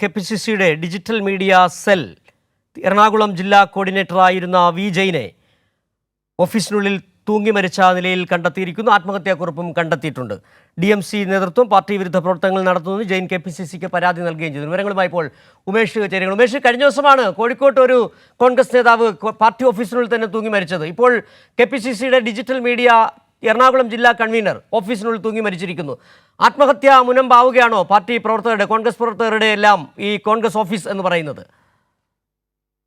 കെ.പി.സി.സിയുടെ digital media cell Ernakulam ജില്ലാ കോർഡിനേറ്ററായിരുന്ന V ജെയിനെ ഓഫീസിനുള്ളിൽ തൂങ്ങി മരിച്ച നിലയിൽ കണ്ടെത്തിയിരിക്കുന്നു. ആത്മഹത്യാക്കുറിപ്പും കണ്ടെത്തിയിട്ടുണ്ട്. DMC നേതൃത്വം പാർട്ടി വിരുദ്ധ പ്രവർത്തനങ്ങൾ നടത്തുന്നത് ജെയിൻ കെ.പി.സി.സിക്ക് പരാതി നൽകുകയും ചെയ്തു. വിവരങ്ങളുമായി ഇപ്പോൾ ഉമേഷ് ചേരുന്നു. ഉമേഷ്, കഴിഞ്ഞ ദിവസമാണ് കോഴിക്കോട്ട് ഒരു കോൺഗ്രസ് നേതാവ് പാർട്ടി ഓഫീസിനുള്ളിൽ തന്നെ തൂങ്ങി മരിച്ചത്. ഇപ്പോൾ കെ.പി.സി.സിയുടെ ഡിജിറ്റൽ മീഡിയ എറണാകുളം ജില്ലാ കൺവീനർ ഓഫീസിനുള്ളിൽ തൂങ്ങി മരിച്ചിരിക്കുന്നു. ആത്മഹത്യ മുനമ്പാവുകയാണോ പാർട്ടി പ്രവർത്തകരുടെ, കോൺഗ്രസ് പ്രവർത്തകരുടെ എല്ലാം ഈ കോൺഗ്രസ് ഓഫീസ് എന്ന് പറയുന്നത്?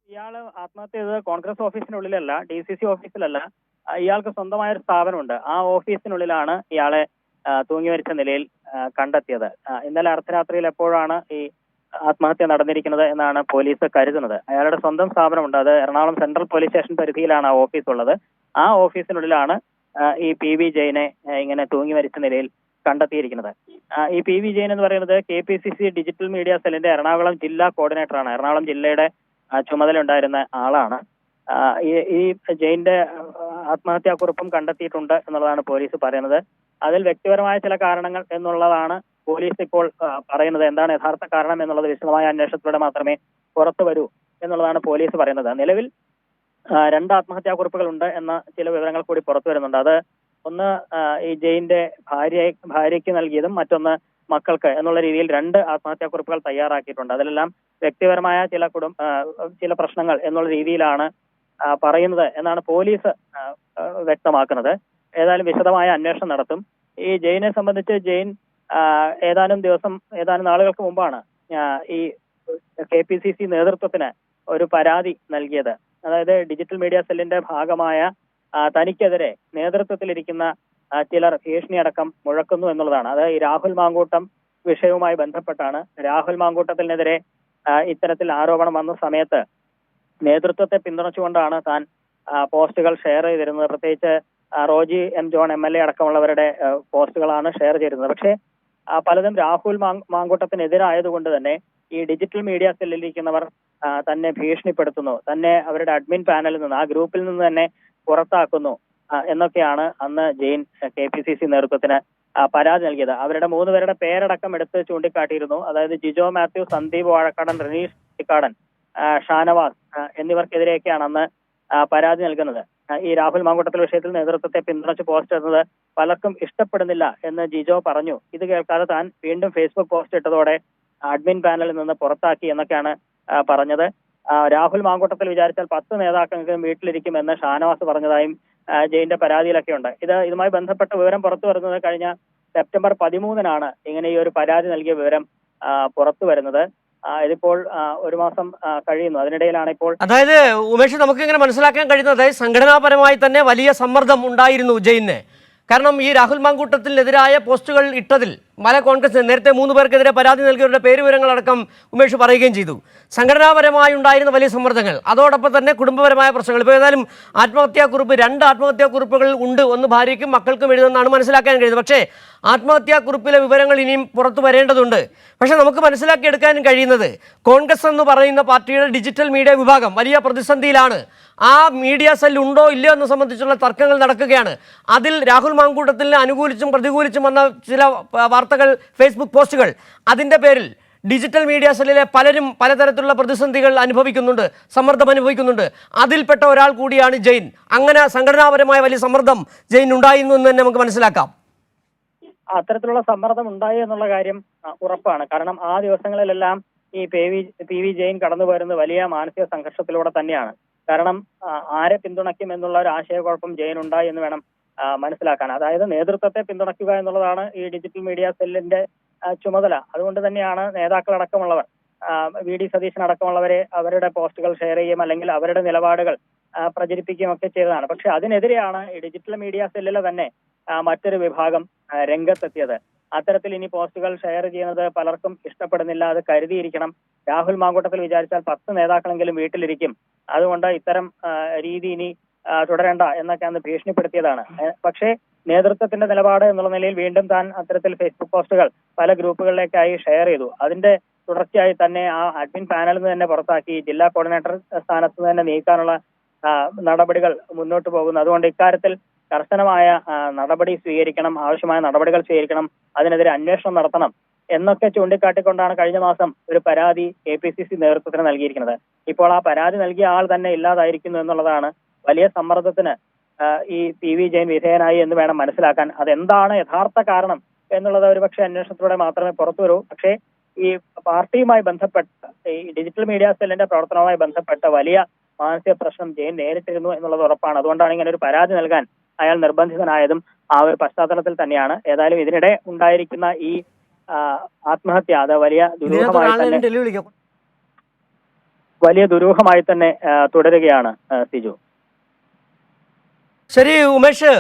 ഇയാൾ ആത്മഹത്യ ചെയ്തത് കോൺഗ്രസ് ഓഫീസിനുള്ളിലല്ല, DCC ഓഫീസിലല്ല. ഇയാൾക്ക് സ്വന്തമായ ഒരു സ്ഥാപനമുണ്ട്. ആ ഓഫീസിനുള്ളിലാണ് ഇയാളെ തൂങ്ങി മരിച്ച നിലയിൽ കണ്ടെത്തിയത്. ഇന്നലെ അർദ്ധരാത്രിയിൽ എപ്പോഴാണ് ഈ ആത്മഹത്യ നടന്നിരിക്കുന്നത് എന്നാണ് പോലീസ് കരുതുന്നത്. അയാളുടെ സ്വന്തം സ്ഥാപനമുണ്ട്. അത് എറണാകുളം സെൻട്രൽ പോലീസ് സ്റ്റേഷൻ പരിധിയിലാണ് ആ ഓഫീസ് ഉള്ളത്. ആ ഓഫീസിനുള്ളിലാണ് ഈ PV ജെയിനെ ഇങ്ങനെ തൂങ്ങി മരിച്ച നിലയിൽ കണ്ടെത്തിയിരിക്കുന്നത്. ഈ PV ജെയിൻ എന്ന് പറയുന്നത് KPCC ഡിജിറ്റൽ മീഡിയ സെല്ലിന്റെ എറണാകുളം ജില്ലാ കോർഡിനേറ്ററാണ്. എറണാകുളം ജില്ലയുടെ ചുമതല ഉണ്ടായിരുന്ന ആളാണ്. ഈ ജെയിന്റെ ആത്മഹത്യാക്കുറിപ്പും കണ്ടെത്തിയിട്ടുണ്ട് എന്നുള്ളതാണ് പോലീസ് പറയുന്നത്. അതിൽ വ്യക്തിപരമായ ചില കാരണങ്ങൾ എന്നുള്ളതാണ് പോലീസ് ഇപ്പോൾ പറയുന്നത്. എന്താണ് യഥാർത്ഥ കാരണം എന്നുള്ളത് വിശദമായ അന്വേഷണത്തിലൂടെ മാത്രമേ പുറത്തു വരൂ എന്നുള്ളതാണ് പോലീസ് പറയുന്നത്. നിലവിൽ 2 ആത്മഹത്യാക്കുറിപ്പുകൾ ഉണ്ട് എന്ന ചില വിവരങ്ങൾ കൂടി പുറത്തു വരുന്നുണ്ട്. അത് ഒന്ന് ഈ ജെയിന്റെ ഭാര്യയ്ക്ക് നൽകിയതും മറ്റൊന്ന് മക്കൾക്ക് എന്നുള്ള രീതിയിൽ 2 ആത്മഹത്യാക്കുറിപ്പുകൾ തയ്യാറാക്കിയിട്ടുണ്ട്. അതിലെല്ലാം വ്യക്തിപരമായ ചില പ്രശ്നങ്ങൾ എന്നുള്ള രീതിയിലാണ് പറയുന്നത് എന്നാണ് പോലീസ് വ്യക്തമാക്കുന്നത്. ഏതായാലും വിശദമായ അന്വേഷണം നടത്തും. ഈ ജെയിനെ സംബന്ധിച്ച് ജെയിൻ ഏതാനും നാളുകൾക്ക് മുമ്പാണ് ഈ KPCC നേതൃത്വത്തിന് ഒരു പരാതി നൽകിയത്. അതായത് ഡിജിറ്റൽ മീഡിയ സെല്ലിന്റെ ഭാഗമായ തനിക്കെതിരെ നേതൃത്വത്തിലിരിക്കുന്ന ചിലർ ഭീഷണിയടക്കം മുഴക്കുന്നു എന്നുള്ളതാണ്. അത് ഈ രാഹുൽ മാങ്കൂട്ടം വിഷയവുമായി ബന്ധപ്പെട്ടാണ്. രാഹുൽ മാങ്കൂട്ടത്തിനെതിരെ ഇത്തരത്തിൽ ആരോപണം വന്ന സമയത്ത് നേതൃത്വത്തെ പിന്തുണച്ചുകൊണ്ടാണ് താൻ പോസ്റ്റുകൾ ഷെയർ ചെയ്തിരുന്നത്. പ്രത്യേകിച്ച് റോജി M. ജോൺ MLA അടക്കമുള്ളവരുടെ പോസ്റ്റുകളാണ് ഷെയർ ചെയ്തിരുന്നത്. പക്ഷേ പലതും രാഹുൽ മാങ്കൂട്ടത്തിനെതിരായതുകൊണ്ട് തന്നെ ഈ ഡിജിറ്റൽ മീഡിയ സെല്ലിലിരിക്കുന്നവർ തന്നെ ഭീഷണിപ്പെടുത്തുന്നു, തന്നെ അവരുടെ അഡ്മിൻ പാനലിൽ നിന്ന്, ആ ഗ്രൂപ്പിൽ നിന്ന് തന്നെ പുറത്താക്കുന്നു എന്നൊക്കെയാണ് അന്ന് ജെയിൻ KPCC നേതൃത്വത്തിന് പരാതി നൽകിയത്. അവരുടെ 3 പേരുടെ പേരടക്കം എടുത്ത് ചൂണ്ടിക്കാട്ടിയിരുന്നു. അതായത് ജിജോ മാത്യു, സന്ദീപ് വാഴക്കാടൻ, റനീഷ് ചിക്കാടൻ, ഷാനവാസ് എന്നിവർക്കെതിരെയൊക്കെയാണ് അന്ന് പരാതി നൽകുന്നത്. ഈ രാഹുൽ മാങ്കൂട്ടത്തിൽ വിഷയത്തിൽ നേതൃത്വത്തെ പിന്തുണച്ച് പോസ്റ്റ് ഇടുന്നത് പലർക്കും ഇഷ്ടപ്പെടുന്നില്ല എന്ന് ജിജോ പറഞ്ഞു. ഇത് കേൾക്കാതെ താൻ വീണ്ടും ഫേസ്ബുക്ക് പോസ്റ്റ് ഇട്ടതോടെ അഡ്മിൻ പാനലിൽ നിന്ന് പുറത്താക്കി എന്നൊക്കെയാണ് പറഞ്ഞത്. രാഹുൽ മാങ്കൂട്ടത്തിൽ വിചാരിച്ചാൽ 10 നേതാക്കളെങ്കിലും വീട്ടിലിരിക്കുമെന്ന് ഷാനവാസ് പറഞ്ഞതായും ജെയിന്റെ പരാതിയിലൊക്കെ ഉണ്ട്. ഇതുമായി ബന്ധപ്പെട്ട വിവരം പുറത്തു വരുന്നത് കഴിഞ്ഞ സെപ്റ്റംബർ 13-നാണ് ഇങ്ങനെ ഈ ഒരു പരാതി നൽകിയ വിവരം പുറത്തു വരുന്നത്. ഇതിപ്പോൾ 1 മാസം കഴിയുന്നു. അതിനിടയിലാണ് ഇപ്പോൾ, അതായത് ഉമേഷ്, നമുക്ക് ഇങ്ങനെ മനസ്സിലാക്കാൻ കഴിയുന്നത് സംഘടനാപരമായി തന്നെ വലിയ സമ്മർദ്ദം ഉണ്ടായിരുന്നു ജെയിന്. കാരണം ഈ രാഹുൽ മാങ്കൂട്ടത്തിനെതിരായ പോസ്റ്റുകൾ ഇട്ടതിൽ കോൺഗ്രസ് നേരത്തെ 3 പേർക്കെതിരെ പരാതി നൽകിയവരുടെ പേരുവിവരങ്ങളടക്കം ഉമേഷ് പറയുകയും ചെയ്തു. സംഘടനാപരമായി ഉണ്ടായിരുന്ന വലിയ സമ്മർദ്ദങ്ങൾ, അതോടൊപ്പം തന്നെ കുടുംബപരമായ പ്രശ്നങ്ങൾ. ഇപ്പോൾ ഏതായാലും ആത്മഹത്യാക്കുറിപ്പ്, 2 ആത്മഹത്യാക്കുറിപ്പുകൾ ഉണ്ട്. ഒന്ന് ഭാര്യയ്ക്കും മക്കൾക്കും എഴുതുമെന്നാണ് മനസ്സിലാക്കാൻ കഴിയുന്നത്. പക്ഷേ ആത്മഹത്യാക്കുറിപ്പിലെ വിവരങ്ങൾ ഇനിയും പുറത്തു വരേണ്ടതുണ്ട്. പക്ഷേ നമുക്ക് മനസ്സിലാക്കിയെടുക്കാൻ കഴിയുന്നത് കോൺഗ്രസ് എന്ന് പറയുന്ന പാർട്ടിയുടെ ഡിജിറ്റൽ മീഡിയ വിഭാഗം വലിയ പ്രതിസന്ധിയിലാണ്. ആ മീഡിയ സെൽ ഉണ്ടോ ഇല്ലയോ എന്ന് സംബന്ധിച്ചുള്ള തർക്കങ്ങൾ നടക്കുകയാണ്. അതിൽ രാഹുൽ മാങ്കൂട്ടത്തിന് അനുകൂലിച്ചും പ്രതികൂലിച്ചും വന്ന ചില വാർത്തകൾ, ഫേസ്ബുക്ക് പോസ്റ്റുകൾ, അതിൻ്റെ പേരിൽ ഡിജിറ്റൽ മീഡിയ സെല്ലിലെ പലരും പലതരത്തിലുള്ള പ്രതിസന്ധികൾ അനുഭവിക്കുന്നുണ്ട്, സമ്മർദ്ദം അനുഭവിക്കുന്നുണ്ട്. അതിൽപ്പെട്ട ഒരാൾ കൂടിയാണ് ജെയിൻ. അങ്ങനെ സംഘടനാപരമായ വലിയ സമ്മർദ്ദം ജെയിൻ ഉണ്ടായിരുന്നു എന്ന് തന്നെ നമുക്ക് മനസ്സിലാക്കാം. അത്തരത്തിലുള്ള സമ്മർദ്ദം ഉണ്ടായി എന്നുള്ള കാര്യം ഉറപ്പാണ്. കാരണം ആ ദിവസങ്ങളിലെല്ലാം ഈ PV ജെയിൻ കടന്നു വരുന്നത് വലിയ മാനസിക സംഘർഷത്തിലൂടെ തന്നെയാണ്. കാരണം ആരെ പിന്തുണയ്ക്കും എന്നുള്ള ഒരു ആശയക്കുഴപ്പം ജെയിൻ ഉണ്ടായി എന്ന് വേണം മനസ്സിലാക്കാൻ. അതായത് നേതൃത്വത്തെ പിന്തുണയ്ക്കുക എന്നുള്ളതാണ് ഈ ഡിജിറ്റൽ മീഡിയ സെല്ലിന്റെ ചുമതല. അതുകൊണ്ട് തന്നെയാണ് നേതാക്കളടക്കമുള്ളവർ, VD സതീശൻ അടക്കമുള്ളവരെ അവരുടെ പോസ്റ്റുകൾ ഷെയർ ചെയ്യുകയും അല്ലെങ്കിൽ അവരുടെ നിലപാടുകൾ പ്രചരിപ്പിക്കുകയും ഒക്കെ ചെയ്തതാണ്. പക്ഷെ അതിനെതിരെയാണ് ഈ ഡിജിറ്റൽ മീഡിയ സെല്ലിലെ തന്നെ മറ്റൊരു വിഭാഗം രംഗത്തെത്തിയത്. അത്തരത്തിൽ ഇനി പോസ്റ്റുകൾ ഷെയർ ചെയ്യുന്നത് പലർക്കും ഇഷ്ടപ്പെടുന്നില്ല. അത് കരുതിയിരിക്കണം. രാഹുൽ മാങ്കൂട്ടത്തിൽ വിചാരിച്ചാൽ 10 നേതാക്കളെങ്കിലും വീട്ടിലിരിക്കും. അതുകൊണ്ട് ഇത്തരം രീതി ഇനി തുടരേണ്ട എന്നൊക്കെയാണ് ഭീഷണിപ്പെടുത്തിയതാണ്. പക്ഷേ നേതൃത്വത്തിന്റെ നിലപാട് എന്നുള്ള നിലയിൽ വീണ്ടും താൻ അത്തരത്തിൽ ഫേസ്ബുക്ക് പോസ്റ്റുകൾ പല ഗ്രൂപ്പുകളിലേക്കായി ഷെയർ ചെയ്തു. അതിന്റെ തുടർച്ചയായി തന്നെ ആ അഡ്മിൻ പാനലിൽ നിന്ന് തന്നെ പുറത്താക്കി, ജില്ലാ കോർഡിനേറ്റർ സ്ഥാനത്ത് നിന്ന് തന്നെ നീക്കാനുള്ള നടപടികൾ മുന്നോട്ട് പോകുന്നു. അതുകൊണ്ട് ഇക്കാര്യത്തിൽ കർശനമായ നടപടി സ്വീകരിക്കണം, ആവശ്യമായ നടപടികൾ സ്വീകരിക്കണം, അതിനെതിരെ അന്വേഷണം നടത്തണം എന്നൊക്കെ ചൂണ്ടിക്കാട്ടിക്കൊണ്ടാണ് കഴിഞ്ഞ മാസം ഒരു പരാതി KPCC നേതൃത്വത്തിന് നൽകിയിരിക്കുന്നത്. ഇപ്പോൾ ആ പരാതി നൽകിയ ആൾ തന്നെ ഇല്ലാതായിരിക്കുന്നു എന്നുള്ളതാണ് വലിയ സമ്മർദ്ദത്തിന് ഈ PV ജെയിൻ വിധേയനായി എന്ന് വേണം മനസ്സിലാക്കാൻ. അതെന്താണ് യഥാർത്ഥ കാരണം എന്നുള്ളത് ഒരുപക്ഷെ അന്വേഷണത്തിലൂടെ മാത്രമേ പുറത്തു വരൂ. പക്ഷേ ഈ പാർട്ടിയുമായി ബന്ധപ്പെട്ട ഈ ഡിജിറ്റൽ മീഡിയ സെല്ലിന്റെ പ്രവർത്തനവുമായി ബന്ധപ്പെട്ട വലിയ മാനസിക പ്രശ്നം ജെയിൻ നേരിട്ടിരുന്നു എന്നുള്ളത് ഉറപ്പാണ്. അതുകൊണ്ടാണ് ഇങ്ങനെ ഒരു പരാതി നൽകാൻ അയാൾ നിർബന്ധിതനായതും ആ ഒരു പശ്ചാത്തലത്തിൽ തന്നെയാണ്. ഏതായാലും ഇതിനിടെ ഉണ്ടായിരിക്കുന്ന ഈ ആത്മഹത്യ അത് വലിയ ദുരൂഹമായി തന്നെ തുടരുകയാണ് സിജു. ശരി ഉമേഷ്.